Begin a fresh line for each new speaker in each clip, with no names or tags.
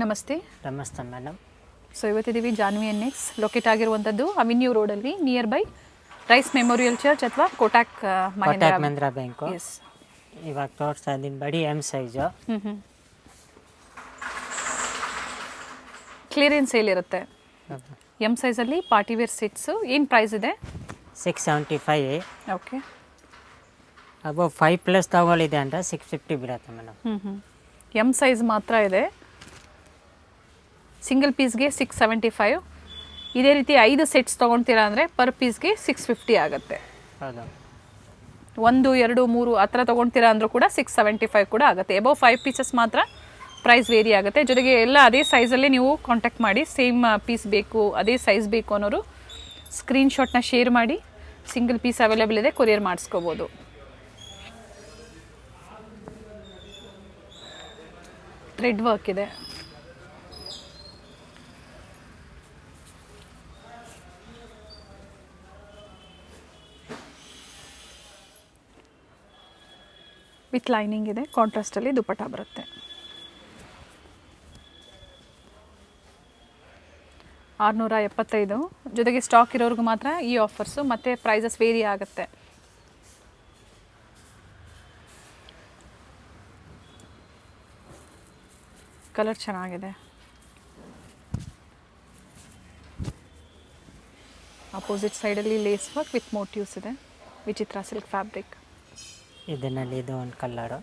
ನಮಸ್ತೆ.
ನಮಸ್ತೆ ಮೇಡಮ್.
ಸೊ ಇವತ್ತಿದ್ದೀವಿ ಜಾನ್ವಿ NX ಲೊಕೇಟ್ ಆಗಿರುವಂಥದ್ದು ಅವಿನ್ಯೂ ರೋಡಲ್ಲಿ near by Rice memorial church ಅಥವಾ ಕೋಟಕ್
ಮಹೀಂದ್ರಾ ಬ್ಯಾಂಕು.
ಎಸ್,
ಇವಾಗ ತೋರಿಸ್ತಾ ಇದ್ದೀನಿ ಬಡಿ ಎಮ್ ಸೈಜು.
ಕ್ಲಿಯರೆನ್ಸ್ ಸೇಲ್ ಇರುತ್ತೆ. ಎಮ್ ಸೈಜಲ್ಲಿ ಪಾರ್ಟಿ ವೇರ್ ಸೆಟ್ಸು ಏನು ಪ್ರೈಸ್ ಇದೆ?
675.
ಓಕೆ,
ಅಬೋ 5+ ತಗೊಳ್ಳಿದೆ ಅಂದರೆ 650 ಬೀಳುತ್ತೆ ಮೇಡಮ್.
ಎಮ್ ಸೈಜ್ ಮಾತ್ರ ಇದೆ. ಸಿಂಗಲ್ ಪೀಸ್ಗೆ 675. ಇದೇ ರೀತಿ 5 ಸೆಟ್ಸ್ ತೊಗೊಳ್ತೀರಾ ಅಂದರೆ ಪರ್ ಪೀಸ್ಗೆ 650 ಆಗುತ್ತೆ.
ಹೌದು.
1, 2, 3 ಆ ಥರ ತೊಗೊಳ್ತೀರಾ ಅಂದರೂ ಕೂಡ 675 ಕೂಡ ಆಗುತ್ತೆ. ಎಬೋ 5 ಪೀಸಸ್ ಮಾತ್ರ ಪ್ರೈಸ್ ವೇರಿ ಆಗುತ್ತೆ. ಜೊತೆಗೆ ಎಲ್ಲ ಅದೇ ಸೈಜಲ್ಲೇ ನೀವು ಕಾಂಟ್ಯಾಕ್ಟ್ ಮಾಡಿ. ಸೇಮ್ ಪೀಸ್ ಬೇಕು, ಅದೇ ಸೈಜ್ ಬೇಕು ಅನ್ನೋರು ಸ್ಕ್ರೀನ್ಶಾಟ್ನ ಶೇರ್ ಮಾಡಿ. ಸಿಂಗಲ್ ಪೀಸ್ ಅವೈಲೇಬಲ್ ಇದೆ, ಕೊರಿಯರ್ ಮಾಡಿಸ್ಕೋಬೋದು. ಥ್ರೆಡ್ ವರ್ಕ್ ಇದೆ. ವಿತ್ ಲೈನಿಂಗ್ ಇದೆ. ಕಾಂಟ್ರಾಸ್ಟಲ್ಲಿ ದುಪ್ಪಟ್ಟ ಬರುತ್ತೆ. $675. ಜೊತೆಗೆ ಸ್ಟಾಕ್ ಇರೋರ್ಗೂ ಮಾತ್ರ ಈ ಆಫರ್ಸು. ಮತ್ತು ಪ್ರೈಸಸ್ ವೇರಿ ಆಗುತ್ತೆ. ಕಲರ್ ಚೆನ್ನಾಗಿದೆ. ಅಪೋಸಿಟ್ ಸೈಡಲ್ಲಿ ಲೇಸ್ ವರ್ಕ್ ವಿತ್ ಮೋಟಿವ್ಸ್ ಇದೆ. ವಿಚಿತ್ರ ಸಿಲ್ಕ್ ಫ್ಯಾಬ್ರಿಕ್.
ಇದರಲ್ಲಿ ಇದು ಒಂದು colour.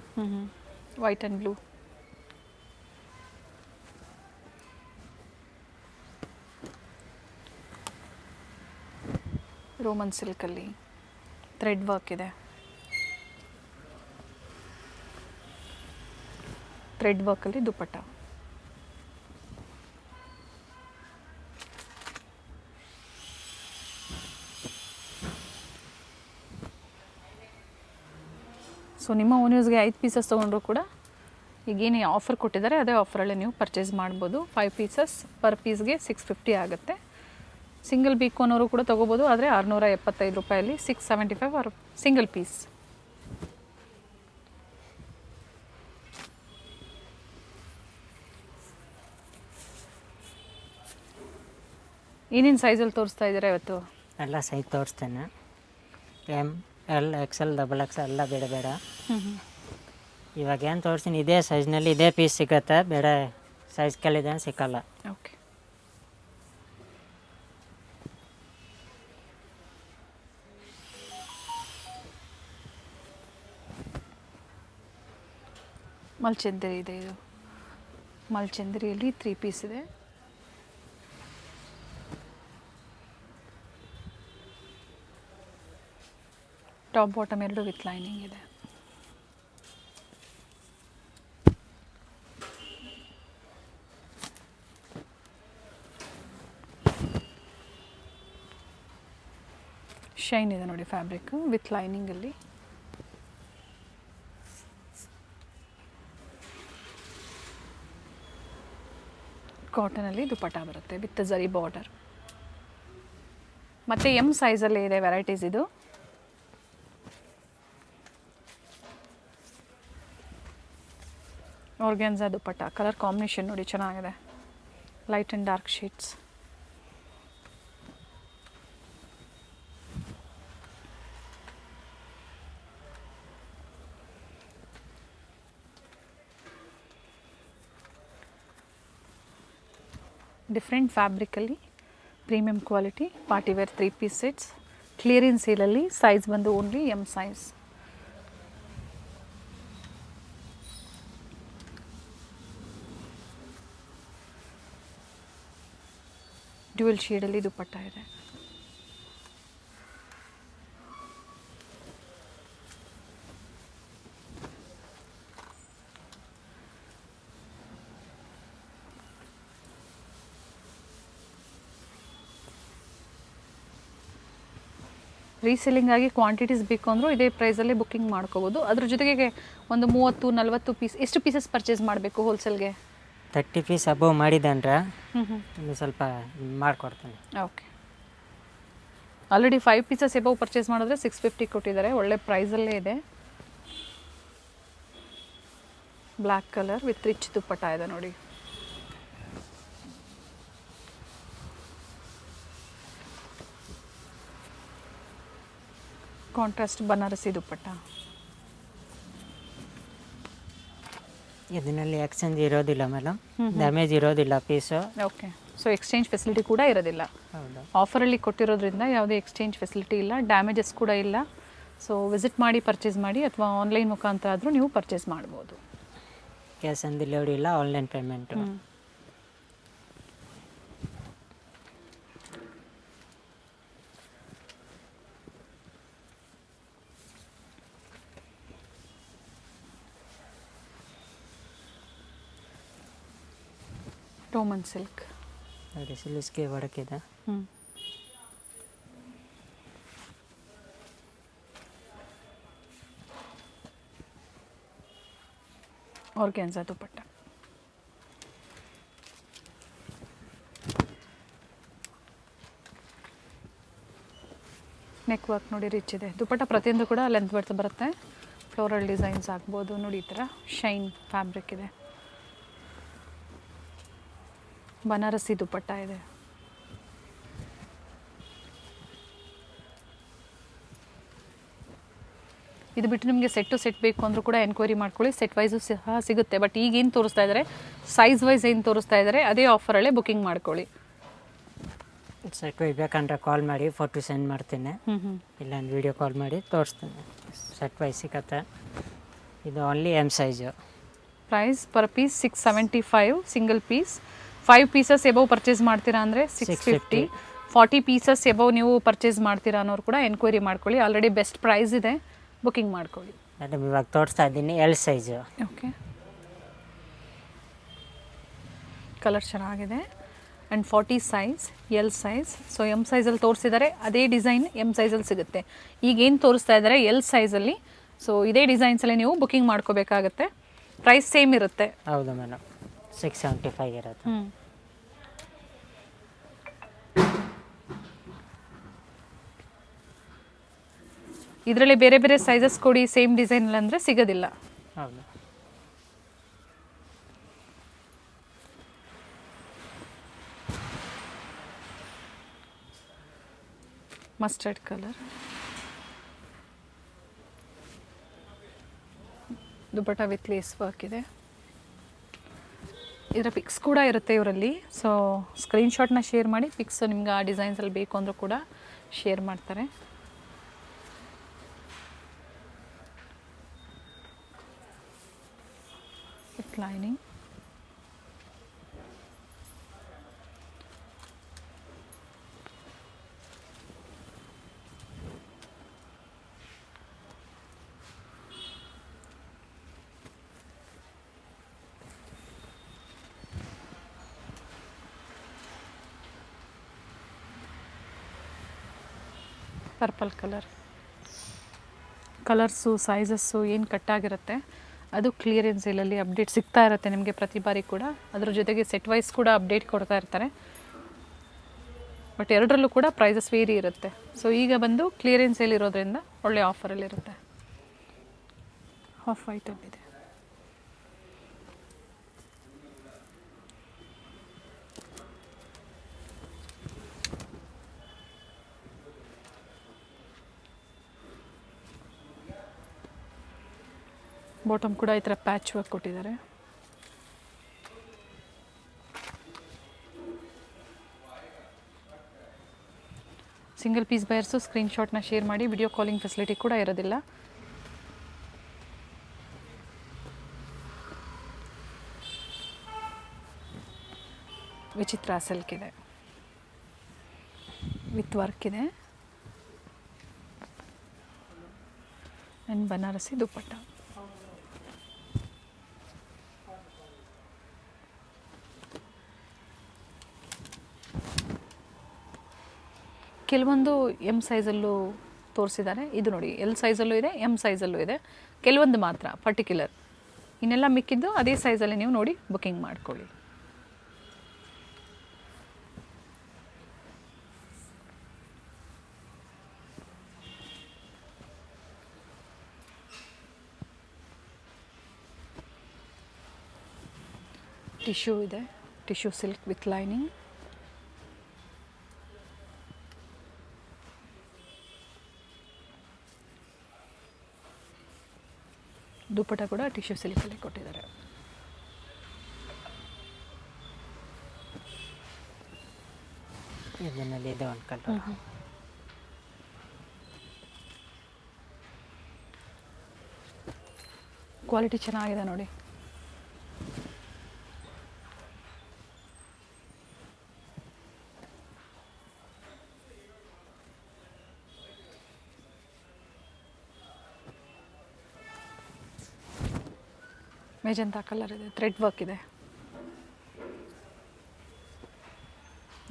White and blue. Roman ಸಿಲ್ಕಲ್ಲಿ ಥ್ರೆಡ್ ವರ್ಕ್ ಇದೆ. ಥ್ರೆಡ್ ವರ್ಕಲ್ಲಿ ದುಪ್ಪಟ್ಟ. ಸೊ ನಿಮ್ಮ ಓನ್ ಯೂಸ್ಗೆ 5 ಪೀಸಸ್ ತೊಗೊಂಡ್ರು ಕೂಡ ಈಗೇನು ಆಫರ್ ಕೊಟ್ಟಿದ್ದಾರೆ ಅದೇ ಆಫರಲ್ಲೇ ನೀವು ಪರ್ಚೇಸ್ ಮಾಡ್ಬೋದು. 5 ಪೀಸಸ್ ಪರ್ ಪೀಸ್ಗೆ 650 ಆಗುತ್ತೆ. ಸಿಂಗಲ್ ಬೇಕು ಅನ್ನೋರು ಕೂಡ ತೊಗೋಬೋದು. ಆದರೆ $675 675 ಆರ್ ಸಿಂಗಲ್ ಪೀಸ್. ಏನೇನು ಸೈಜಲ್ಲಿ ತೋರಿಸ್ತಾ ಇದ್ದೀರಾ ಇವತ್ತು?
ಎಲ್ಲ ಸೈಜ್ ತೋರಿಸ್ತೇನೆ. ಎಮ್, L, XL, XXL ಎಲ್ಲ ಬೇಡ. ಇವಾಗ ಏನು ತೋರಿಸ್ತೀನಿ ಇದೇ ಸೈಜ್ನಲ್ಲಿ ಇದೇ ಪೀಸ್ ಸಿಗುತ್ತೆ. ಬೇರೆ ಸೈಜ್ ಕೆಲ್ಲಿದೆ ಸಿಕ್ಕಲ್ಲ.
ಓಕೆ, ಮಲ್ಚಂದರಿ ಇದೆ. ಇದು ಮಲ್ಚಂದರಿಯಲ್ಲಿ 3 ಪೀಸ್ ಇದೆ. ಟಾಪ್ ಬಾಟಮ್ ಎರಡು ವಿತ್ ಲೈನಿಂಗ್ ಇದೆ. ಶೈನ್ ಇದೆ ನೋಡಿ ಫ್ಯಾಬ್ರಿಕ್ ವಿತ್ ಲೈನಿಂಗಲ್ಲಿ. ಕಾಟನಲ್ಲಿ ದುಪ್ಪಟ್ಟ ಬರುತ್ತೆ ವಿತ್ ಜರಿ ಬಾರ್ಡರ್. ಮತ್ತು ಎಮ್ ಸೈಜಲ್ಲೇ ಇದೆ ವೆರೈಟೀಸ್. ಇದು ಆರ್ಗ್ಯಾನ್ಸಾ ದುಪ್ಪಟ್ಟ. ಕಲರ್ ಕಾಂಬಿನೇಷನ್ ನೋಡಿ ಚೆನ್ನಾಗಿದೆ. Light and dark shades. Different ಫ್ಯಾಬ್ರಿಕಲ್ಲಿ premium quality party wear 3 piece sets. Clearance ಸೇಲಲ್ಲಿ ಸೈಜ್ ಬಂದು ಓನ್ಲಿ ಎಮ್ ಸೈಜ್. ಡ್ಯುಯಲ್ ಶೇಡಲ್ಲಿ ದುಪ್ಪಟ್ಟ ಇದೆ. ರೀಸೆಲ್ಲಿಂಗ್ ಆಗಿ ಕ್ವಾಂಟಿಟೀಸ್ ಬೇಕು ಅಂದರೂ ಇದೇ ಪ್ರೈಸಲ್ಲೇ ಬುಕ್ಕಿಂಗ್ ಮಾಡ್ಕೋಬೋದು. ಅದ್ರ ಜೊತೆಗೆ ಒಂದು 30-40 ಪೀಸ್. ಎಷ್ಟು ಪೀಸಸ್ ಪರ್ಚೇಸ್ ಮಾಡಬೇಕು ಹೋಲ್ಸೇಲ್ಗೆ?
30 ಪೀಸ್ ಅಬೋವ್ ಮಾಡಿದೆ ಅಂದರೆ ಒಂದು ಸ್ವಲ್ಪ ಮಾಡಿಕೊಡ್ತೀನಿ.
Okay, already 5 pieces above purchase ಮಾಡಿದ್ರೆ 650 ಕೊಟ್ಟಿದ್ದಾರೆ. ಒಳ್ಳೆ ಪ್ರೈಸಲ್ಲೇ ಇದೆ. ಬ್ಲ್ಯಾಕ್ ಕಲರ್ ವಿತ್ ರಿಚ್ ದುಪ್ಪಟ್ಟ ಇದೆ ನೋಡಿ. ಕಾಂಟ್ರಾಸ್ಟ್ ಬನಾರಸಿ ದುಪ್ಪಟ್ಟ.
ಇದರಲ್ಲಿ ಎಕ್ಸ್ಚೇಂಜ್ ಇರೋದಿಲ್ಲ ಮೇಡಮ್, ಡ್ಯಾಮೇಜ್ ಇರೋದಿಲ್ಲ piece.
Okay, so exchange facility ಕೂಡ ಇರೋದಿಲ್ಲ.
ಹೌದು.
ಆಫರಲ್ಲಿ ಕೊಟ್ಟಿರೋದ್ರಿಂದ ಯಾವುದೇ ಎಕ್ಸ್ಚೇಂಜ್ ಫೆಸಿಲಿಟಿ ಇಲ್ಲ, ಡ್ಯಾಮೇಜಸ್ ಕೂಡ ಇಲ್ಲ. ಸೊ ವಿಸಿಟ್ ಮಾಡಿ ಪರ್ಚೇಸ್ ಮಾಡಿ ಅಥವಾ ಆನ್ಲೈನ್ ಮುಖಾಂತರ ಆದರೂ ನೀವು ಪರ್ಚೇಸ್ ಮಾಡ್ಬೋದು.
ಕ್ಯಾಶ್ ಆನ್ ಡೆಲಿವರಿ ಇಲ್ಲ, ಆನ್ಲೈನ್ ಪೇಮೆಂಟು.
ರೋಮನ್ ಸಿಲ್ಕ್
ನೋಡಿ, ಸಿಲ್ಸ್ಗೆ ವರ್ಕ್ ಇದೆ.
ಆರ್ಗ್ಯಾನ್ಸಾ ದುಪ್ಪಟ್ಟ. ನೆಕ್ ವರ್ಕ್ ನೋಡಿ ರಿಚ್ ಇದೆ. ದುಪ್ಪಟ್ಟ ಪ್ರತಿಯೊಂದು ಕೂಡ ಲೆಂತ್ ಬರ್ತಾ ಬರುತ್ತೆ. ಫ್ಲೋರಲ್ ಡಿಸೈನ್ಸ್ ಆಗ್ಬೋದು ನೋಡಿ, ಈ ಥರ ಶೈನ್ ಫ್ಯಾಬ್ರಿಕ್ ಇದೆ. ಬನಾರಸಿ ದುಪ್ಪಟ್ಟ ಇದೆ. ಇದು ಬಿಟ್ಟು ನಿಮಗೆ ಸೆಟ್ ಟು ಸೆಟ್ ಬೇಕು ಅಂದರೂ ಕೂಡ ಎನ್ಕ್ವೈರಿ ಮಾಡ್ಕೊಳ್ಳಿ, ಸೆಟ್ ವೈಸು ಸಹ ಸಿಗುತ್ತೆ. ಬಟ್ ಈಗ ಏನು ತೋರಿಸ್ತಾ ಇದ್ದಾರೆ, ಸೈಜ್ ವೈಸ್ ಏನು ತೋರಿಸ್ತಾ ಇದ್ದಾರೆ ಅದೇ ಆಫರಲ್ಲೇ ಬುಕಿಂಗ್ ಮಾಡ್ಕೊಳ್ಳಿ.
ಸೆಟ್ ಬೇಕಂದ್ರೆ ಕಾಲ್ ಮಾಡಿ, ಫೋಟೋ ಸೆಂಡ್ ಮಾಡ್ತೀನಿ. ಇಲ್ಲ ವೀಡಿಯೋ ಕಾಲ್ ಮಾಡಿ ತೋರಿಸ್ತೀನಿ. ಸೆಟ್ ವೈಸ್ ಸಿಗತ್ತೆ. ಇದು only M size.
Price per piece 675 single piece. 5 pieces above purchase ಮಾಡ್ತೀರಾ ಅಂದರೆ 650. 40 ಪೀಸಸ್ ಎಬವ್ ನೀವು ಪರ್ಚೇಸ್ ಮಾಡ್ತೀರಾ ಅನ್ನೋರು ಕೂಡ ಎನ್ಕ್ವೈರಿ ಮಾಡ್ಕೊಳ್ಳಿ. ಆಲ್ರೆಡಿ ಬೆಸ್ಟ್ ಪ್ರೈಸ್ ಇದೆ, ಬುಕಿಂಗ್ ಮಾಡ್ಕೊಳ್ಳಿ.
ಮೇಡಮ್ ಇವಾಗ ತೋರಿಸ್ತಾ ಇದ್ದೀನಿ ಎಲ್ ಸೈಜು.
ಓಕೆ, ಕಲರ್ ಚೆನ್ನಾಗಿದೆ. And 40 size, L size. So M ಸೈಜಲ್ಲಿ ತೋರಿಸಿದ್ದಾರೆ, ಅದೇ ಡಿಸೈನ್ ಎಮ್ ಸೈಜಲ್ಲಿ ಸಿಗುತ್ತೆ. ಈಗೇನು ತೋರಿಸ್ತಾ ಇದ್ದಾರೆ ಎಲ್ ಸೈಜಲ್ಲಿ. ಸೊ ಇದೇ ಡಿಸೈನ್ಸಲ್ಲಿ ನೀವು ಬುಕಿಂಗ್ ಮಾಡ್ಕೋಬೇಕಾಗತ್ತೆ. ಪ್ರೈಸ್ ಸೇಮ್ ಇರುತ್ತೆ.
ಹೌದು ಮೇಡಮ್, 675 ಇರುತ್ತೆ.
ಇದರಲ್ಲಿ ಬೇರೆ ಬೇರೆ ಸೈಜಸ್ ಕೊಡಿ ಸೇಮ್ ಡಿಸೈನ್ ಅಂದರೆ ಸಿಗೋದಿಲ್ಲ.
ಹೌದು.
Mustard colour dupatta with lace work ಇದೆ. ಇದರ ಪಿಕ್ಸ್ ಕೂಡ ಇರುತ್ತೆ ಇವರಲ್ಲಿ. ಸೊ ಸ್ಕ್ರೀನ್ಶಾಟ್ನ ಶೇರ್ ಮಾಡಿ, ಪಿಕ್ಸ್ ನಿಮ್ಗೆ ಆ ಡಿಸೈನ್ಸಲ್ಲಿ ಬೇಕು ಅಂದರೂ ಕೂಡ ಶೇರ್ ಮಾಡ್ತಾರೆ. With lining. Purple colour. Colours sizes ಏನು ಕಟ್ಟಾಗಿರುತ್ತೆ ಅದು ಕ್ಲಿಯರೆನ್ಸ್ ಸೇಲಲ್ಲಿ ಅಪ್ಡೇಟ್ ಸಿಗ್ತಾ ಇರುತ್ತೆ ನಿಮಗೆ ಪ್ರತಿ ಬಾರಿ ಕೂಡ. ಅದ್ರ ಜೊತೆಗೆ ಸೆಟ್ ವೈಸ್ ಕೂಡ ಅಪ್ಡೇಟ್ ಕೊಡ್ತಾ ಇರ್ತಾರೆ. ಬಟ್ ಎರಡರಲ್ಲೂ ಕೂಡ ಪ್ರೈಸಸ್ ವೇರಿ ಇರುತ್ತೆ. ಸೊ ಈಗ ಬಂದು ಕ್ಲಿಯರೆನ್ಸ್ ಸೇಲ್ ಇರೋದ್ರಿಂದ ಒಳ್ಳೆ ಆಫರಲ್ಲಿರುತ್ತೆ. ಆಫ್ ವೈಟಲ್ಲಿದೆ. ಬಾಟಮ್ ಕೂಡ ಈ ಥರ ಪ್ಯಾಚ್ ವರ್ಕ್ ಕೊಟ್ಟಿದ್ದಾರೆ. ಸಿಂಗಲ್ ಪೀಸ್ ಬಯರ್ಸು ಸ್ಕ್ರೀನ್ಶಾಟ್ನ ಶೇರ್ ಮಾಡಿ. ವಿಡಿಯೋ ಕಾಲಿಂಗ್ ಫೆಸಿಲಿಟಿ ಕೂಡ ಇರೋದಿಲ್ಲ. ವಿಚಿತ್ರ ಸಿಲ್ಕ್ ಇದೆ, ವಿತ್ ವರ್ಕ್ ಇದೆ. ಆ್ಯಂಡ್ ಬನಾರಸಿ ದುಪ್ಪಟ್ಟ. ಕೆಲವೊಂದು ಎಮ್ ಸೈಜಲ್ಲೂ ತೋರಿಸಿದ್ದಾರೆ. ಇದು ನೋಡಿ ಎಲ್ ಸೈಜಲ್ಲೂ ಇದೆ, ಎಮ್ ಸೈಜಲ್ಲೂ ಇದೆ. ಕೆಲವೊಂದು ಮಾತ್ರ ಪರ್ಟಿಕ್ಯುಲರ್. ಇನ್ನೆಲ್ಲ ಮಿಕ್ಕಿದ್ದು ಅದೇ ಸೈಜಲ್ಲಿ ನೀವು ನೋಡಿ ಬುಕಿಂಗ್ ಮಾಡ್ಕೊಳ್ಳಿ. ಟಿಶ್ಯೂ ಇದೆ, ಟಿಶ್ಯೂ ಸಿಲ್ಕ್ ವಿತ್ ಲೈನಿಂಗ್. ದುಪ್ಪಟ್ಟ ಕೂಡ ಟಿಶ್ಯೂ ಸಿಲ್ಕಲ್ಲಿ ಕೊಟ್ಟಿದ್ದಾರೆ.
ಇದರಲ್ಲಿ ಇದೆ ಒಂದು ಕಲರ್.
ಕ್ವಾಲಿಟಿ ಚೆನ್ನಾಗಿದೆ ನೋಡಿ. ಮೆಜೆಂಟಾ ಕಲರ್ ಇದೆ, ಥ್ರೆಡ್ ವರ್ಕ್ ಇದೆ.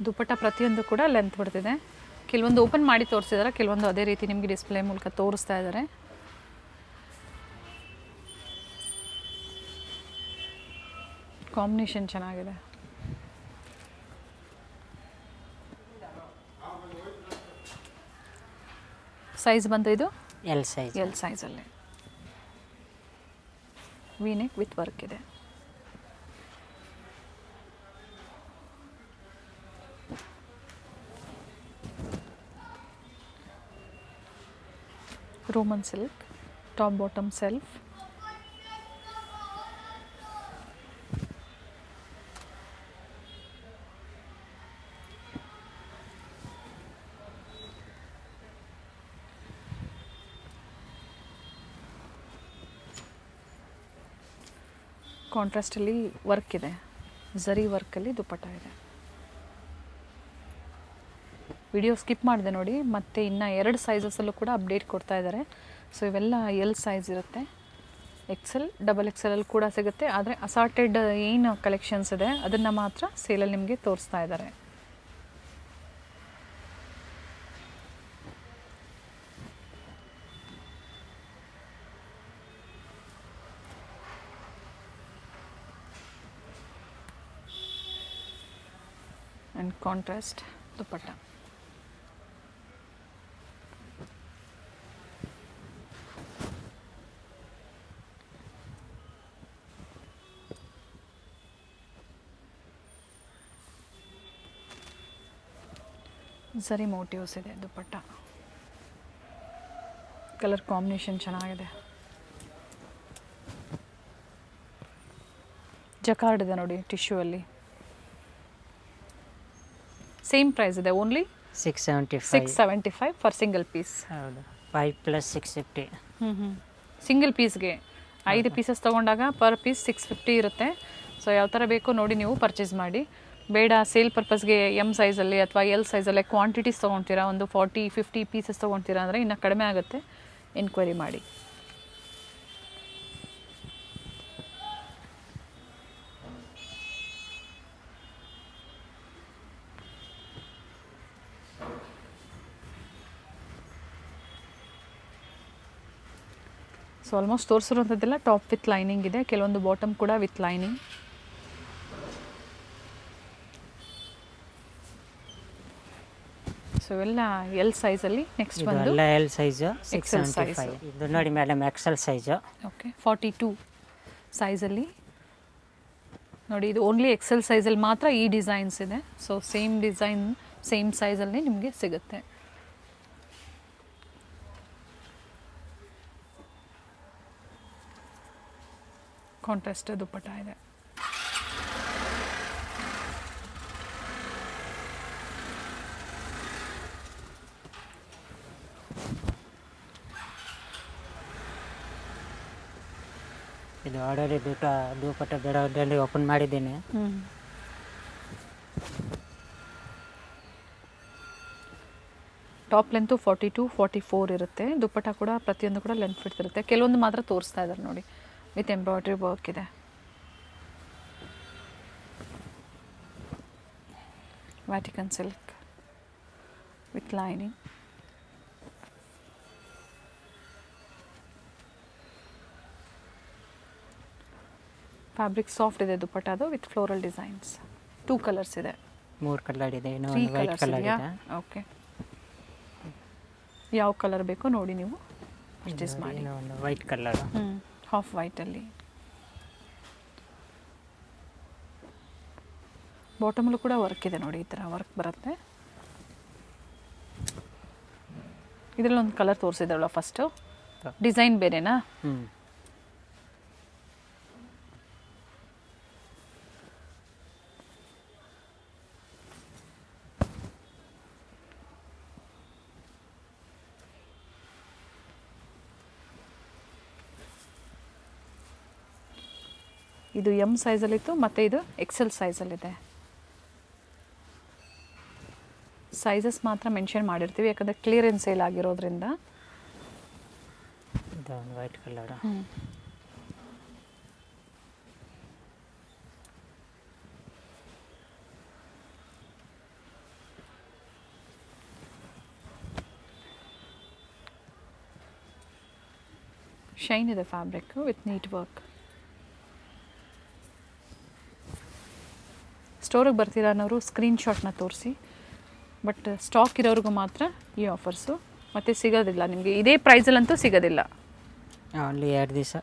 ದುಪ್ಪಟ್ಟ ಪ್ರತಿಯೊಂದು ಕೂಡ ಲೆಂತ್ ಬಿಡ್ತಿದೆ. ಕೆಲವೊಂದು ಓಪನ್ ಮಾಡಿ ತೋರಿಸಿದ್ದಾರೆ, ಕೆಲವೊಂದು ಅದೇ ರೀತಿ ನಿಮಗೆ ಡಿಸ್ಪ್ಲೇ ಮೂಲಕ ತೋರಿಸ್ತಾ ಇದ್ದಾರೆ. ಕಾಂಬಿನೇಷನ್ ಚೆನ್ನಾಗಿದೆ. ಸೈಜ್ ಬಂದು ಇದು
ಎಲ್ ಸೈಜ್.
ಎಲ್ ಸೈಜಲ್ಲಿ ವಿ ನೆಕ್ ವಿತ್ ವರ್ಕ್ ಇದೆ. Roman silk, top bottom self. ಕಾಂಟ್ರಾಸ್ಟಲ್ಲಿ ವರ್ಕ್ ಇದೆ, ಝರಿ ವರ್ಕಲ್ಲಿ ದುಪ್ಪಟ್ಟ ಇದೆ. ವಿಡಿಯೋ ಸ್ಕಿಪ್ ಮಾಡಿದೆ ನೋಡಿ, ಮತ್ತು ಇನ್ನು 2 ಸೈಜಸಲ್ಲೂ ಕೂಡ ಅಪ್ಡೇಟ್ ಕೊಡ್ತಾ ಇದ್ದಾರೆ. ಸೊ ಇವೆಲ್ಲ ಎಲ್ ಸೈಜ್ ಇರುತ್ತೆ, XL, XXL ಅಲ್ಲಿ ಕೂಡ ಸಿಗುತ್ತೆ. ಆದರೆ ಅಸಾರ್ಟೆಡ್ ಏನು ಕಲೆಕ್ಷನ್ಸ್ ಇದೆ ಅದನ್ನು ಮಾತ್ರ ಸೇಲಲ್ಲಿ ನಿಮಗೆ ತೋರಿಸ್ತಾ ಇದ್ದಾರೆ. And contrast dupatta. Zari motives ಇದೆ ದುಪ್ಪಟ್ಟ. ಕಲರ್ ಕಾಂಬಿನೇಷನ್ ಚೆನ್ನಾಗಿದೆ. ಜಕಾರ್ಡ್ ಇದೆ ನೋಡಿ ಟಿಶ್ಯೂ ಅಲ್ಲಿ. ಸೇಮ್ ಪ್ರೈಸ್ ಇದೆ, ಓನ್ಲಿ 675 ಫಾರ್ ಸಿಂಗಲ್ ಪೀಸ್.
ಹೌದು, 5 + 650.
ಸಿಂಗಲ್ ಪೀಸ್ಗೆ 5 ಪೀಸಸ್ ತೊಗೊಂಡಾಗ ಪರ್ ಪೀಸ್ 650 ಇರುತ್ತೆ. ಸೊ ಯಾವ ಥರ ಬೇಕೋ ನೋಡಿ ನೀವು ಪರ್ಚೇಸ್ ಮಾಡಿ. ಬೇಡ ಸೇಲ್ ಪರ್ಪಸ್ಗೆ ಎಮ್ ಸೈಜಲ್ಲಿ ಅಥವಾ ಎಲ್ ಸೈಜಲ್ಲೇ ಕ್ವಾಂಟಿಟೀಸ್ ತೊಗೊಳ್ತೀರಾ, ಒಂದು 40-50 ಪೀಸಸ್ ತೊಗೊಳ್ತೀರಾ ಅಂದರೆ ಇನ್ನೂ ಕಡಿಮೆ ಆಗುತ್ತೆ, ಎನ್ಕ್ವೈರಿ ಮಾಡಿ. ಸೊ ಆಲ್ಮೋಸ್ಟ್ ತೋರಿಸಿರುವಂಥದ್ದೆಲ್ಲ ಟಾಪ್ ವಿತ್ ಲೈನಿಂಗ್ ಇದೆ, ಕೆಲವೊಂದು ಬಾಟಮ್ ಕೂಡ ವಿತ್ ಲೈನಿಂಗ್. ಸೊ ಎಲ್ಲ ಎಲ್ ಸೈಜಲ್ಲಿ. ನೆಕ್ಸ್ಟ್ ಬಂದು
ಎಲ್ಲ ಎಲ್ ಸೈಜು
XL size.
675. ಇದು ನೋಡಿ ಮೇಡಮ್ ಎಕ್ಸೆಲ್ ಸೈಜು.
ಓಕೆ, 42 ಸೈಜಲ್ಲಿ ನೋಡಿ. ಇದು ಓನ್ಲಿ XL ಸೈಜಲ್ಲಿ ಮಾತ್ರ ಈ ಡಿಸೈನ್ಸ್ ಇದೆ. ಸೊ ಸೇಮ್ ಡಿಸೈನ್ ಸೇಮ್ ಸೈಜಲ್ಲಿ ನಿಮಗೆ ಸಿಗುತ್ತೆ. ಕಾಂಟ್ರಾಸ್ಟ್ ದುಪ್ಪಟ್ಟ ಇದೆ.
ಇದು ಆರ್ಡರ್ ದುಪ್ಪಟ್ಟ ಬೇಡಲ್ಲಿ ಓಪನ್ ಮಾಡಿದ್ದೀನಿ.
ಟಾಪ್ ಲೆಂತು 42-44 ಇರುತ್ತೆ. ದುಪ್ಪಟ್ಟ ಕೂಡ ಪ್ರತಿಯೊಂದು ಕೂಡ ಲೆಂತ್ ಫಿಟ್ ಇರುತ್ತೆ. ಕೆಲವೊಂದು ಮಾತ್ರ ತೋರಿಸ್ತಾ ಇದ್ದಾರೆ ನೋಡಿ, ವಿತ್ ಎಂಬ್ರಾಯ್ಡ್ರಿ ವರ್ಕ್ ಇದೆ. Vatican silk with lining. Fabric soft ಇದೆ ದುಪ್ಪಟ್ಟದು ವಿತ್ ಫ್ಲೋರಲ್ ಡಿಸೈನ್ಸ್. 2 ಕಲರ್ಸ್ ಇದೆ.
3 ಕಲರ್ ಇದೆ, ಇನ್ನೂ
3
ಒಂದು ವೈಟ್
ಕಲರ್ಸ್
ಕಲರ್
ಇದೆಯಾ?
ಇದೆ.
ಓಕೆ, ಯಾವ ಕಲರ್ ಬೇಕೋ ನೋಡಿ ನೀವು ಪರ್ಚೇಸ್ ಮಾಡಿ.
ಇನ್ನೂ ಒಂದು ವೈಟ್ ಕಲರ್.
ಹಾಫ್ ವೈಟಲ್ಲಿ. ಬಾಟಮಲ್ಲೂ ಕೂಡ ವರ್ಕ್ ಇದೆ ನೋಡಿ, ಈ ಥರ ವರ್ಕ್ ಬರುತ್ತೆ. ಇದರಲ್ಲಿ ಒಂದು ಕಲರ್ ತೋರಿಸಿದ್ರಲ್ಲ ಫಸ್ಟು, ಡಿಸೈನ್ ಬೇರೆನಾ? ಇದು ಎಮ್ ಸೈಜಲ್ಲಿತ್ತು ಮತ್ತು ಇದು ಎಕ್ಸೆಲ್ ಸೈಜಲ್ಲಿದೆ. ಸೈಜಸ್ ಮಾತ್ರ ಮೆನ್ಷನ್ ಮಾಡಿರ್ತೀವಿ ಯಾಕಂದರೆ ಕ್ಲಿಯರೆನ್ಸ್ ಸೇಲ್ ಆಗಿರೋದ್ರಿಂದ.
ಇದು ವೈಟ್ ಕಲರ್.
ಶೈನ್ ಇದೆ ಫ್ಯಾಬ್ರಿಕ್ ವಿತ್ ನೀಟ್ ವರ್ಕ್. ಸ್ಟೋರಿಗೆ ಬರ್ತೀರಾ ಅನ್ನೋರು ಸ್ಕ್ರೀನ್ಶಾಟ್ನ ತೋರಿಸಿ. ಬಟ್ ಸ್ಟಾಕ್ ಇರೋರಿಗೂ ಮಾತ್ರ ಈ ಆಫರ್ಸು, ಮತ್ತು ಸಿಗೋದಿಲ್ಲ ನಿಮಗೆ ಇದೇ ಪ್ರೈಸಲ್ಲಂತೂ ಸಿಗೋದಿಲ್ಲ.
ಓನ್ಲಿ 2 ದಿವಸ.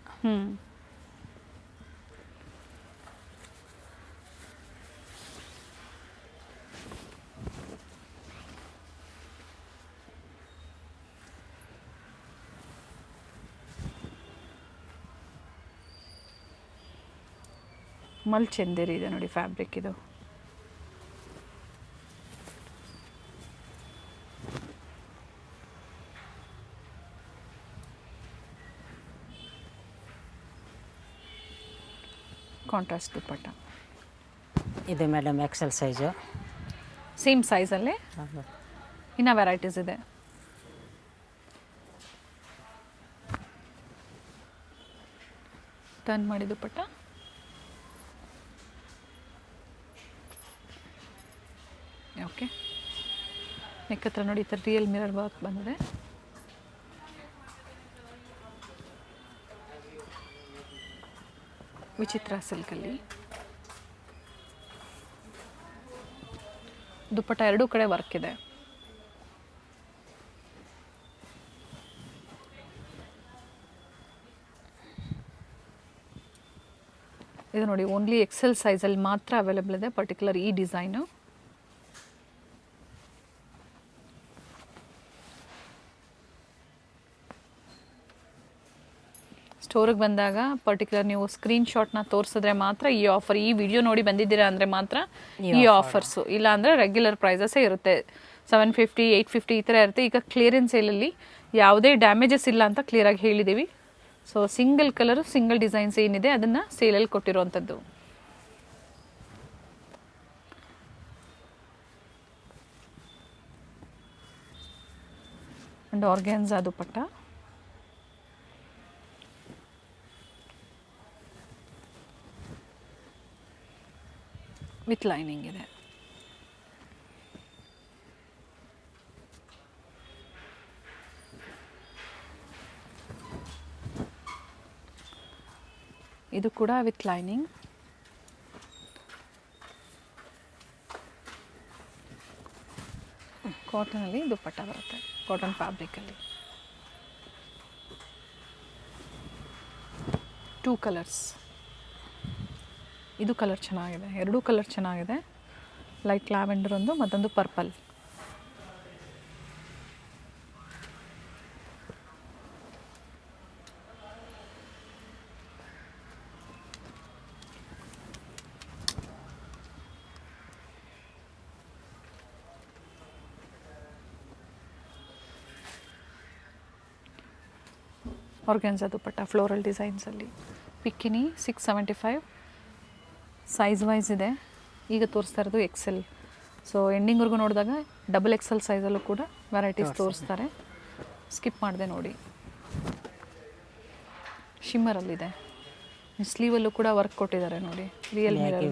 ಮಲ್ ಚಂದೇರಿ ಇದೆ ನೋಡಿ ಫ್ಯಾಬ್ರಿಕ್ ಇದು. ಕಾಂಟ್ರಾಸ್ಟ್ ದುಪ್ಪಟ್ಟ.
ಇದು ಮೇಡಮ್ ಎಕ್ಸೆಲ್ ಸೈಜು.
ಸೇಮ್ ಸೈಜಲ್ಲೇ ಇನ್ನೂ ವೆರೈಟೀಸ್ ಇದೆ. ಟರ್ನ್ ಮಾಡಿ ದುಪ್ಪಟ್ಟ. ಓಕೆ, ನೆಕ್ ಹತ್ರ ನೋಡಿ ಈ ಥರ ರಿಯಲ್ ಮಿರರ್ ವರ್ಕ್ ಬಂದಿದೆ. ವಿಚಿತ್ರ ಸಿಲ್ಕಲ್ಲಿ ದುಪ್ಪಟ್ಟ ಎರಡೂ ಕಡೆ ವರ್ಕ್ ಇದೆ. ಇದು ನೋಡಿ ಓನ್ಲಿ ಎಕ್ಸೆಲ್ ಸೈಜಲ್ಲಿ ಮಾತ್ರ ಅವೈಲೇಬಲ್ ಇದೆ ಪರ್ಟಿಕ್ಯುಲರ್ ಈ ಡಿಸೈನು. ಸ್ಟೋರಿಗೆ ಬಂದಾಗ ಪರ್ಟಿಕ್ಯುಲರ್ ನೀವು ಸ್ಕ್ರೀನ್ಶಾಟ್ನ ತೋರಿಸಿದ್ರೆ ಮಾತ್ರ ಈ ಆಫರ್, ಈ ವಿಡಿಯೋ ನೋಡಿ ಬಂದಿದ್ದೀರಾ ಅಂದರೆ ಮಾತ್ರ ಈ ಆಫರ್ಸು. ಇಲ್ಲ ಅಂದರೆ ರೆಗ್ಯುಲರ್ ಪ್ರೈಸಸ್ಸೇ ಇರುತ್ತೆ. 750, 850 ಈ ಥರ ಇರುತ್ತೆ. ಈಗ ಕ್ಲಿಯರೆನ್ಸ್ ಸೇಲಲ್ಲಿ ಯಾವುದೇ ಡ್ಯಾಮೇಜಸ್ ಇಲ್ಲ ಅಂತ ಕ್ಲಿಯರಾಗಿ ಹೇಳಿದ್ದೀವಿ. So single colour single designs ಏನಿದೆ ಅದನ್ನು ಸೇಲಲ್ಲಿ ಕೊಟ್ಟಿರುವಂಥದ್ದು. And organza dupatta. With lining ಇದೆ. ಇದು ಕೂಡ ವಿತ್ ಲೈನಿಂಗ್. ಕಾಟನಲ್ಲಿ ದುಪ್ಪಟ್ಟ ಬರುತ್ತೆ, ಕಾಟನ್ ಫ್ಯಾಬ್ರಿಕಲ್ಲಿ. 2 ಕಲರ್ಸ್. ಇದು ಕಲರ್ ಚೆನ್ನಾಗಿದೆ, ಎರಡೂ ಕಲರ್ ಚೆನ್ನಾಗಿದೆ. ಲೈಟ್ ಲ್ಯಾವೆಂಡರ್ ಒಂದು, ಮತ್ತೊಂದು ಪರ್ಪಲ್. ಆರ್ಗ್ಯಾನ್ಸಾ ದುಪ್ಪಟ್ಟ ಫ್ಲೋರಲ್ ಡಿಸೈನ್ಸಲ್ಲಿ. ಪಿಕ್ಕಿನಿ 675. ಸೈಜ್ ವೈಸ್ ಇದೆ. ಈಗ ತೋರಿಸ್ತಾ ಇರೋದು ಎಕ್ಸೆಲ್. ಸೊ ಎಂಡಿಂಗ್ವರೆಗೂ ನೋಡಿದಾಗ ಡಬಲ್ ಎಕ್ಸೆಲ್ ಸೈಜಲ್ಲೂ ಕೂಡ ವೆರೈಟೀಸ್ ತೋರಿಸ್ತಾರೆ. ಸ್ಕಿಪ್ ಮಾಡಿದೆ ನೋಡಿ. ಶಿಮ್ಮರಲ್ಲಿದೆ. ಸ್ಲೀವಲ್ಲೂ ಕೂಡ ವರ್ಕ್ ಕೊಟ್ಟಿದ್ದಾರೆ ನೋಡಿ, ರಿಯಲ್ ಮಿರರ್.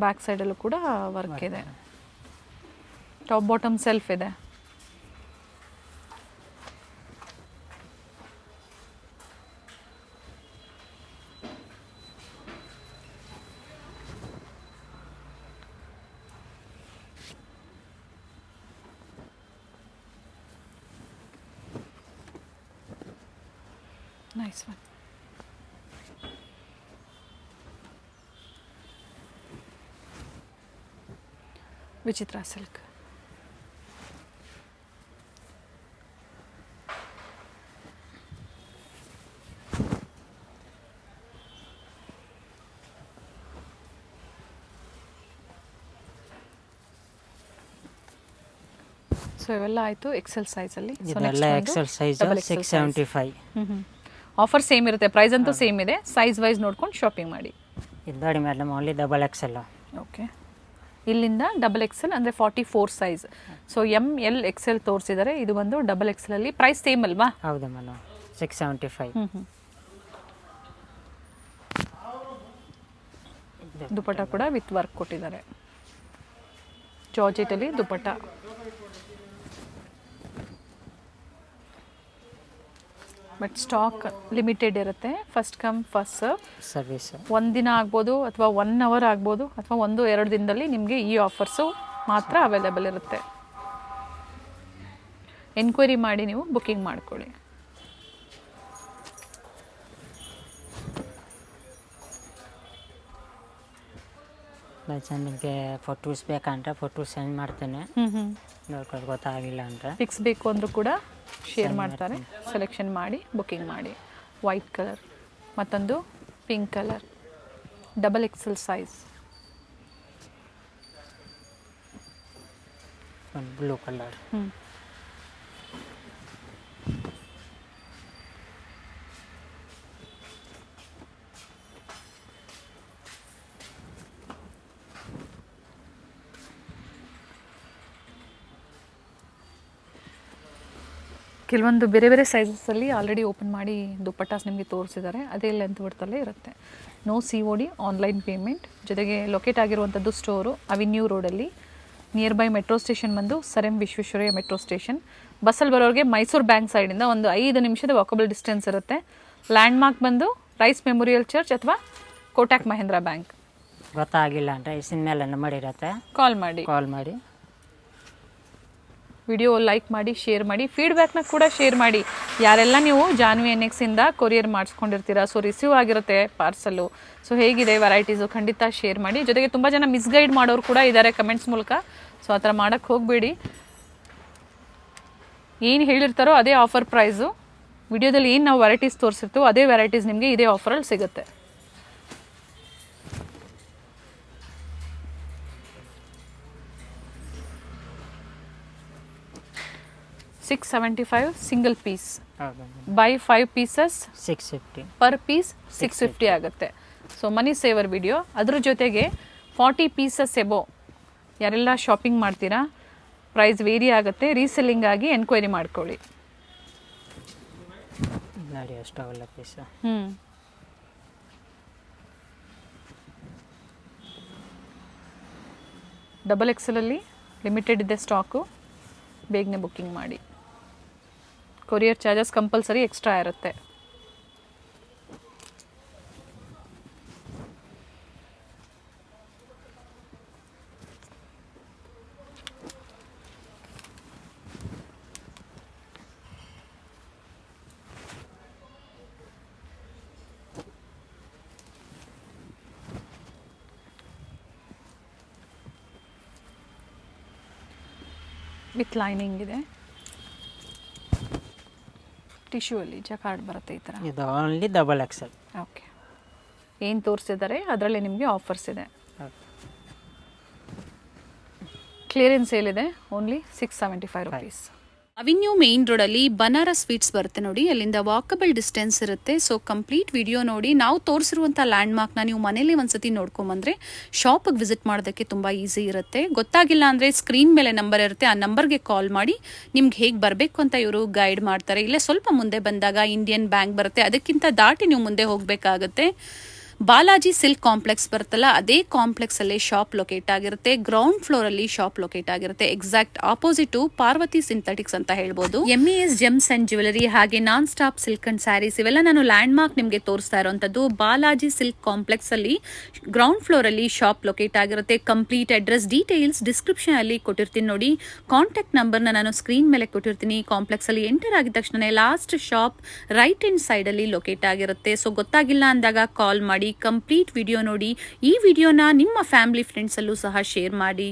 ಬ್ಯಾಕ್ ಸೈಡಲ್ಲೂ ಕೂಡ ವರ್ಕ್ ಇದೆ. ಟಾಪ್ ಬಾಟಮ್ ಸೆಲ್ಫ್ ಇದೆ. Nice one. ವಿಚಿತ್ರ ಸಿಲ್ಕ್. ಸೊ ಇವೆಲ್ಲ ಆಯಿತು ಎಕ್ಸೆಲ್ ಸೈಜಲ್ಲಿ.
ಇದೆಲ್ಲ ಎಕ್ಸೆಲ್ ಸೈಜ್ 675.
ಆಫರ್ ಸೇಮ್ ಇರುತ್ತೆ, ಪ್ರೈಸ್ ಅಂತೂ ಸೇಮ್ ಇದೆ. ಸೈಜ್ ವೈಸ್ ನೋಡ್ಕೊಂಡು ಶಾಪಿಂಗ್ ಮಾಡಿ.
ಇದು ನೋಡಿ madam only double XL.
Okay, ಇಲ್ಲಿಂದ ಡಬಲ್ ಎಕ್ಸೆಲ್ ಅಂದರೆ 44 ಸೈಜ್. ಸೊ ML XL ತೋರಿಸಿದ್ದಾರೆ, ಇದು ಬಂದು ಡಬಲ್ ಎಕ್ಸೆಲಲ್ಲಿ. ಪ್ರೈಸ್ ಸೇಮ್ ಅಲ್ವಾ?
ಹೌದು ಮೇಡಮ್, 675.
ದುಪಟ್ಟ ಕೂಡ ವಿತ್ ವರ್ಕ್ ಕೊಟ್ಟಿದ್ದಾರೆ, ಜಾರ್ಜೆಟಲ್ಲಿ ದುಪಟ್ಟ. ಬಟ್ ಸ್ಟಾಕ್ ಲಿಮಿಟೆಡ್ ಇರುತ್ತೆ, first come first serve
service.
ಒಂದಿನ ಆಗ್ಬೋದು ಅಥವಾ 1 ಅವರ್ ಆಗ್ಬೋದು ಅಥವಾ 1-2 ದಿನದಲ್ಲಿ ನಿಮಗೆ ಈ ಆಫರ್ಸು ಮಾತ್ರ ಅವೈಲೇಬಲ್ ಇರುತ್ತೆ. ಎನ್ಕ್ವೈರಿ ಮಾಡಿ ನೀವು ಬುಕ್ಕಿಂಗ್ ಮಾಡ್ಕೊಳ್ಳಿ.
ಬೈ ಚಾನ್ಸ್ ನಿಮಗೆ ಫೋಟೋಸ್ ಬೇಕಂದ್ರೆ ಫೋಟೋ ಸೆಂಡ್ ಮಾಡ್ತೇನೆ, ನೋಡ್ಕೊಂಡು ಗೊತ್ತಾಗಿಲ್ಲ ಅಂದರೆ
ಫಿಕ್ಸ್ ಬೇಕು ಅಂದರೂ ಕೂಡ ಶೇರ್ ಮಾಡ್ತಾರೆ. ಸೆಲೆಕ್ಷನ್ ಮಾಡಿ ಬುಕ್ಕಿಂಗ್ ಮಾಡಿ. ವೈಟ್ ಕಲರ್, ಮತ್ತೊಂದು pink colour, double XL size,
ಒಂದು ಬ್ಲೂ ಕಲರ್.
ಕೆಲವೊಂದು ಬೇರೆ ಬೇರೆ ಸೈಜಸ್ಸಲ್ಲಿ ಆಲ್ರೆಡಿ ಓಪನ್ ಮಾಡಿ ದುಪ್ಪಟ್ಟಾಸ್ ನಿಮಗೆ ತೋರಿಸಿದ್ದಾರೆ. ಅದೇ ಲೆಂತ್ ಬಿಡ್ತಲ್ಲೇ ಇರುತ್ತೆ. No COD, online payment. ಜೊತೆಗೆ ಲೊಕೇಟ್ ಆಗಿರುವಂಥದ್ದು ಸ್ಟೋರು ಅವಿನ್ಯೂ ರೋಡಲ್ಲಿ, ನಿಯರ್ ಬೈ ಮೆಟ್ರೋ ಸ್ಟೇಷನ್ ಬಂದು sir M Visvesvaraya metro station. ಬಸ್ಸಲ್ಲಿ ಬರೋರಿಗೆ ಮೈಸೂರು ಬ್ಯಾಂಕ್ ಸೈಡಿಂದ ಒಂದು 5 ನಿಮಿಷದ ವಾಕಬಲ್ ಡಿಸ್ಟೆನ್ಸ್ ಇರುತ್ತೆ. ಲ್ಯಾಂಡ್ ಮಾರ್ಕ್ ಬಂದು ರೈಸ್ ಮೆಮೋರಿಯಲ್ ಚರ್ಚ್ ಅಥವಾ ಕೋಟಕ್ ಮಹೇಂದ್ರ ಬ್ಯಾಂಕ್.
ಗೊತ್ತಾಗಿಲ್ಲ ಅಂದರೆ ಇಸಿನ ಮೇಲೆ ನಂಬರ್ ಇರುತ್ತೆ,
ಕಾಲ್ ಮಾಡಿ. ವಿಡಿಯೋ ಲೈಕ್ ಮಾಡಿ, ಶೇರ್ ಮಾಡಿ, ಫೀಡ್ಬ್ಯಾಕ್ನ ಕೂಡ ಶೇರ್ ಮಾಡಿ. ಯಾರೆಲ್ಲ ನೀವು ಜಾನ್ವಿ NXಯಿಂದ ಕೊರಿಯರ್ ಮಾಡಿಸ್ಕೊಂಡಿರ್ತೀರಾ, ಸೊ ರಿಸೀವ್ ಆಗಿರುತ್ತೆ ಪಾರ್ಸಲ್ಲು, ಸೊ ಹೇಗಿದೆ ವೆರೈಟೀಸು ಖಂಡಿತ ಶೇರ್ ಮಾಡಿ. ಜೊತೆಗೆ ತುಂಬ ಜನ ಮಿಸ್ಗೈಡ್ ಮಾಡೋರು ಕೂಡ ಇದ್ದಾರೆ ಕಮೆಂಟ್ಸ್ ಮೂಲಕ, ಸೊ ಆ ಥರ ಮಾಡೋಕ್ಕೆ ಹೋಗಬೇಡಿ. ಏನು ಹೇಳಿರ್ತಾರೋ ಅದೇ ಆಫರ್ ಪ್ರೈಸು. ವಿಡಿಯೋದಲ್ಲಿ ಏನು ನಾವು ವೆರೈಟೀಸ್ ತೋರಿಸಿರ್ತೀವೋ ಅದೇ ವೆರೈಟೀಸ್ ನಿಮಗೆ ಇದೇ ಆಫರಲ್ಲಿ ಸಿಗುತ್ತೆ. $675 single piece. Buy 5 pieces
650,
per piece 650 ಆಗುತ್ತೆ. So money saver video. ಅದ್ರ ಜೊತೆಗೆ 40 ಪೀಸಸ್ ಎಬೋ ಯಾರೆಲ್ಲ ಶಾಪಿಂಗ್ ಮಾಡ್ತೀರಾ, ಪ್ರೈಸ್ ವೇರಿ ಆಗುತ್ತೆ. ರೀಸೆಲ್ಲಿಂಗ್ ಆಗಿ ಎನ್ಕ್ವೈರಿ ಮಾಡ್ಕೊಳ್ಳಿ.
ನೋಡಿ ಅಷ್ಟವೆಲ್ಲ ಪೀಸ್.
ಡಬಲ್ ಎಕ್ಸೆಲಲ್ಲಿ ಲಿಮಿಟೆಡ್ ಇದೆ ಸ್ಟಾಕು, ಬೇಗನೆ ಬುಕ್ಕಿಂಗ್ ಮಾಡಿ. ಕೊರಿಯರ್ ಚಾರ್ಜಸ್ ಕಂಪಲ್ಸರಿ ಎಕ್ಸ್ಟ್ರಾ ಇರುತ್ತೆ. ವಿತ್ ಲೈನಿಂಗ್ ಇದೆ, ಟಿಶ್ಯೂ ಅಲ್ಲಿ ಜಕಾರ್ಡ್ ಬರುತ್ತೆ ಈ ಥರ.
ಇದು ಓನ್ಲಿ ಡಬಲ್ ಎಕ್ಸೆಲ್.
ಓಕೆ, ಏನು ತೋರಿಸಿದ್ದಾರೆ ಅದರಲ್ಲಿ ನಿಮಗೆ ಆಫರ್ಸ್ ಇದೆ. ಕ್ಲಿಯರೆನ್ಸ್ ಸೇಲ್ ಇದೆ, ಓನ್ಲಿ 675 ರುಪೀಸ್. ಅವಿನ್ಯೂ ಮೇನ್ ರೋಡಲ್ಲಿ ಬನಾರಸ್ ಸ್ವೀಟ್ಸ್ ಬರುತ್ತೆ ನೋಡಿ, ಅಲ್ಲಿಂದ ವಾಕಬಲ್ ಡಿಸ್ಟೆನ್ಸ್ ಇರುತ್ತೆ. ಸೊ ಕಂಪ್ಲೀಟ್ ವಿಡಿಯೋ ನೋಡಿ. ನಾವು ತೋರಿಸಿರುವಂಥ ಲ್ಯಾಂಡ್ ಮಾರ್ಕ್ನ ನೀವು ಮನೇಲಿ ಒಂದ್ಸತಿ ನೋಡ್ಕೊಂಬಂದ್ರೆ ಶಾಪಿಗೆ ವಿಸಿಟ್ ಮಾಡೋದಕ್ಕೆ ತುಂಬ ಈಸಿ ಇರುತ್ತೆ. ಗೊತ್ತಾಗಿಲ್ಲ ಅಂದರೆ ಸ್ಕ್ರೀನ್ ಮೇಲೆ ನಂಬರ್ ಇರುತ್ತೆ, ಆ ನಂಬರ್ಗೆ ಕಾಲ್ ಮಾಡಿ ನಿಮ್ಗೆ ಹೇಗೆ ಬರಬೇಕು ಅಂತ ಇವರು ಗೈಡ್ ಮಾಡ್ತಾರೆ. ಇಲ್ಲೇ ಸ್ವಲ್ಪ ಮುಂದೆ ಬಂದಾಗ ಇಂಡಿಯನ್ ಬ್ಯಾಂಕ್ ಬರುತ್ತೆ, ಅದಕ್ಕಿಂತ ದಾಟಿ ನೀವು ಮುಂದೆ ಹೋಗಬೇಕಾಗುತ್ತೆ. ಬಾಲಾಜಿ ಸಿಲ್ಕ್ ಕಾಂಪ್ಲೆಕ್ಸ್ ಬರುತ್ತಲ್ಲ, ಅದೇ ಕಾಂಪ್ಲೆಕ್ಸ್ ಅಲ್ಲಿ ಶಾಪ್ ಲೊಕೇಟ್ ಆಗಿರುತ್ತೆ. ಗ್ರೌಂಡ್ ಫ್ಲೋರ್ ಅಲ್ಲಿ ಶಾಪ್ ಲೊಕೇಟ್ ಆಗಿರುತ್ತೆ. ಎಕ್ಸಾಕ್ಟ್ ಆಪೋಸಿಟ್ ಪಾರ್ವತಿ ಸಿಂಥೆಟಿಕ್ಸ್ ಅಂತ ಹೇಳ್ಬೋದು. MES ಜೆಮ್ಸ್ ಅಂಡ್ ಜ್ಯುವೆಲರಿ ಹಾಗೆ non stop silk and saris ಇವೆಲ್ಲ ನಾನು ಲ್ಯಾಂಡ್ ಮಾರ್ಕ್ ನಿಮಗೆ ತೋರಿಸ್ತಾ ಇರುವಂತದ್ದು. ಬಾಲಾಜಿ ಸಿಲ್ಕ್ ಕಾಂಪ್ಲೆಕ್ಸ್ ಅಲ್ಲಿ ಗ್ರೌಂಡ್ ಫ್ಲೋರ್ ಅಲ್ಲಿ ಶಾಪ್ ಲೊಕೇಟ್ ಆಗಿರುತ್ತೆ. ಕಂಪ್ಲೀಟ್ ಅಡ್ರೆಸ್ ಡೀಟೇಲ್ಸ್ ಡಿಸ್ಕ್ರಿಪ್ಷನ್ ಅಲ್ಲಿ ಕೊಟ್ಟಿರ್ತೀನಿ ನೋಡಿ. ಕಾಂಟ್ಯಾಕ್ಟ್ ನಂಬರ್ನ ನಾನು ಸ್ಕ್ರೀನ್ ಮೇಲೆ ಕೊಟ್ಟಿರ್ತೀನಿ. ಕಾಂಪ್ಲೆಕ್ಸ್ ಅಲ್ಲಿ ಎಂಟರ್ ಆಗಿದ ತಕ್ಷಣ last shop right hand side ಅಲ್ಲಿ ಲೊಕೇಟ್ ಆಗಿರುತ್ತೆ. ಸೊ ಗೊತ್ತಾಗಿಲ್ಲ ಅಂದಾಗ ಕಾಲ್ ಮಾಡಿ, ಕಂಪ್ಲೀಟ್ ವಿಡಿಯೋ ನೋಡಿ. ಈ ವಿಡಿಯೋನ ನಿಮ್ಮ ಫ್ಯಾಮಿಲಿ ಫ್ರೆಂಡ್ಸ್ ಅಲ್ಲೂ ಸಹ ಶೇರ್ ಮಾಡಿ.